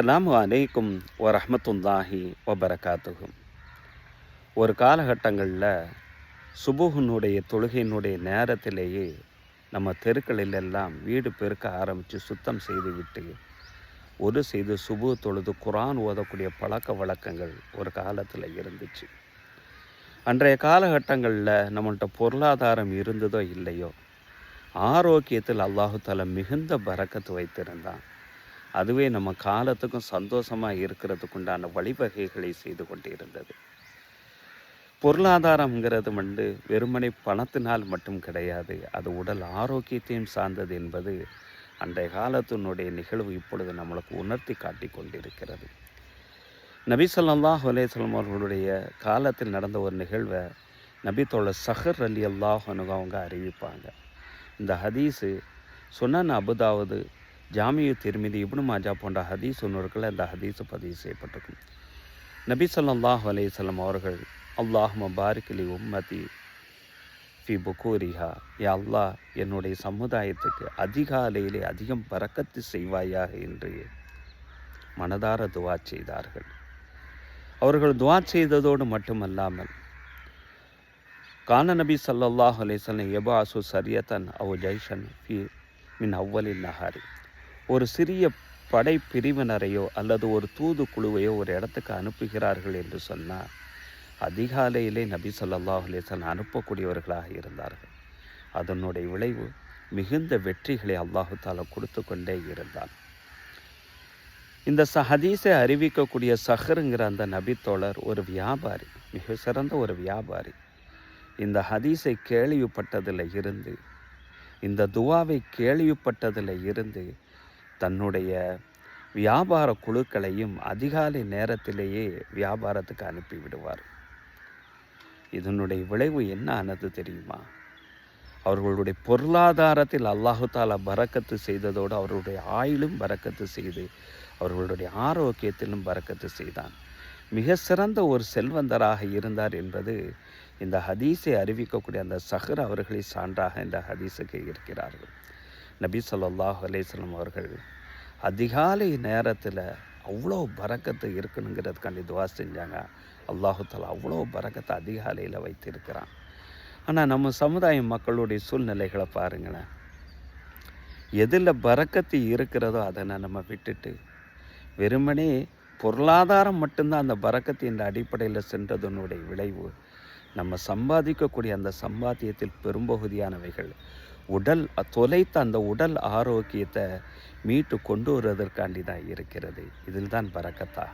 அஸ்ஸலாமு அலைக்கும் வரஹ்மத்துல்லாஹி வபரகாத்துஹு. ஒரு காலகட்டங்களில் சுபுஹினுடைய தொழுகையினுடைய நேரத்திலேயே நம்ம தெருக்களிலெல்லாம் வீடு பெருக்க ஆரம்பித்து சுத்தம் செய்துவிட்டு செய்து சுபு தொழுது குரான் ஓதக்கூடிய பழக்க வழக்கங்கள் ஒரு காலத்தில் இருந்துச்சு. அன்றைய காலகட்டங்களில் நம்மள்கிட்ட பொருளாதாரம் இருந்ததோ இல்லையோ, ஆரோக்கியத்தில் அல்லாஹு தஆலா மிகுந்த பரக்கத்து வைத்திருந்தான். அதுவே நம்ம காலத்துக்கும் சந்தோஷமாக இருக்கிறதுக்கு உண்டான வழிவகைகளை செய்து கொண்டு இருந்தது. பொருளாதாரங்கிறது வெறுமனே பணத்தினால் மட்டும் கிடையாது, அது உடல் ஆரோக்கியத்தையும் சார்ந்தது என்பது அன்றைய காலத்தினுடைய நிகழ்வு இப்பொழுது நம்மளுக்கு உணர்த்தி காட்டி கொண்டிருக்கிறது. நபி ஸல்லல்லாஹு அலைஹி வஸல்லம் அவர்களுடைய காலத்தில் நடந்த ஒரு நிகழ்வை நபி தோழர் ஸஹர் ரலியல்லாஹு அன்ஹு அவங்க அறிவிப்பாங்க. இந்த ஹதீஸு சுனன் அபுதாவுது, ஜாமியு திர்மிதி, இப்னு மாஜா போன்ற ஹதீஸ் நூல்களில் இந்த ஹதீஸு பதிவு செய்யப்பட்டிருக்கும். நபி ஸல்லல்லாஹு அலைஹி வஸல்லம் அவர்கள், அல்லாஹும்ம பாரிக் லி உம்மதி ஃபி புகூரிஹா, யா அல்லாஹ் என்னுடைய சமுதாயத்துக்கு அதிகாலையிலே அதிகம் பரக்கத்து செய்வாயாக என்று மனதார துவா செய்தார்கள். அவர்கள் துவா செய்ததோடு மட்டுமல்லாமல், கான நபி ஸல்லல்லாஹு அலைஹி வஸல்லம் யபாசு சரியத்தன் அவ் ஜைஷன் ஃபி மின் அவ்வலின் நஹாரி, ஒரு சிறிய படை பிரிவினரையோ அல்லது ஒரு தூது குழுவையோ ஒரு இடத்துக்கு அனுப்புகிறார்கள் என்று சொன்னால் அதிகாலையிலே நபி ஸல்லல்லாஹு அலைஹி வஸல்லம் அனுப்பக்கூடியவர்களாக இருந்தார்கள். அதனுடைய விளைவு மிகுந்த வெற்றிகளை அல்லாஹு தஆலா கொடுத்து கொண்டே இருந்தான். இந்த ஹதீஸை அறிவிக்கக்கூடிய ஸஹருங்கிற அந்த நபி தோழர் ஒரு வியாபாரி, மிக சிறந்த ஒரு வியாபாரி. இந்த ஹதீஸை கேள்விப்பட்டதில் இருந்து, இந்த துவாவை கேள்விப்பட்டதில் இருந்து தன்னுடைய வியாபார குழுக்களையும் அதிகாலை நேரத்திலேயே வியாபாரத்துக்கு அனுப்பிவிடுவார். இதனுடைய விளைவு என்ன ஆனது தெரியுமா? அவர்களுடைய பொருளாதாரத்தில் அல்லாஹு தஆலா பரக்கத்து செய்ததோடு அவர்களுடைய ஆயுளும் பரக்கத்து செய்து அவர்களுடைய ஆரோக்கியத்திலும் பரக்கத்து செய்தான். மிக சிறந்த ஒரு செல்வந்தராக இருந்தார் என்பது இந்த ஹதீஸை அறிவிக்கக்கூடிய அந்த ஸஹர் அவர்களை சான்றாக இந்த ஹதீஸுக்கு இருக்கிறார்கள். நபி ஸல்லல்லாஹு அலைஹி வஸல்லம் அவர்கள் அதிகாலை நேரத்தில் அவ்வளோ பரக்கத்து இருக்கணுங்கிறதுக்காண்டி துவா செஞ்சாங்க. அல்லாஹு தஆலா அவ்வளோ பரக்கத்தை அதிகாலையில் வைத்திருக்கிறான். ஆனால் நம்ம சமுதாய மக்களுடைய சூழ்நிலைகளை பாருங்களேன். எதில் பரக்கத்து இருக்கிறதோ அதை நம்ம விட்டுட்டு வெறுமனே பொருளாதாரம் மட்டும்தான் அந்த பரக்கத்தின் அடிப்படையில் சென்றதனுடைய விளைவு, நம்ம சம்பாதிக்கக்கூடிய அந்த சம்பாத்தியத்தில் பெரும்பகுதியானவைகள் உடல் தொலைத்த அந்த உடல் ஆரோக்கியத்தை மீட்டு கொண்டு வருவதற்காண்டி தான் இருக்கிறது. இதில் தான் பரக்கத்தா?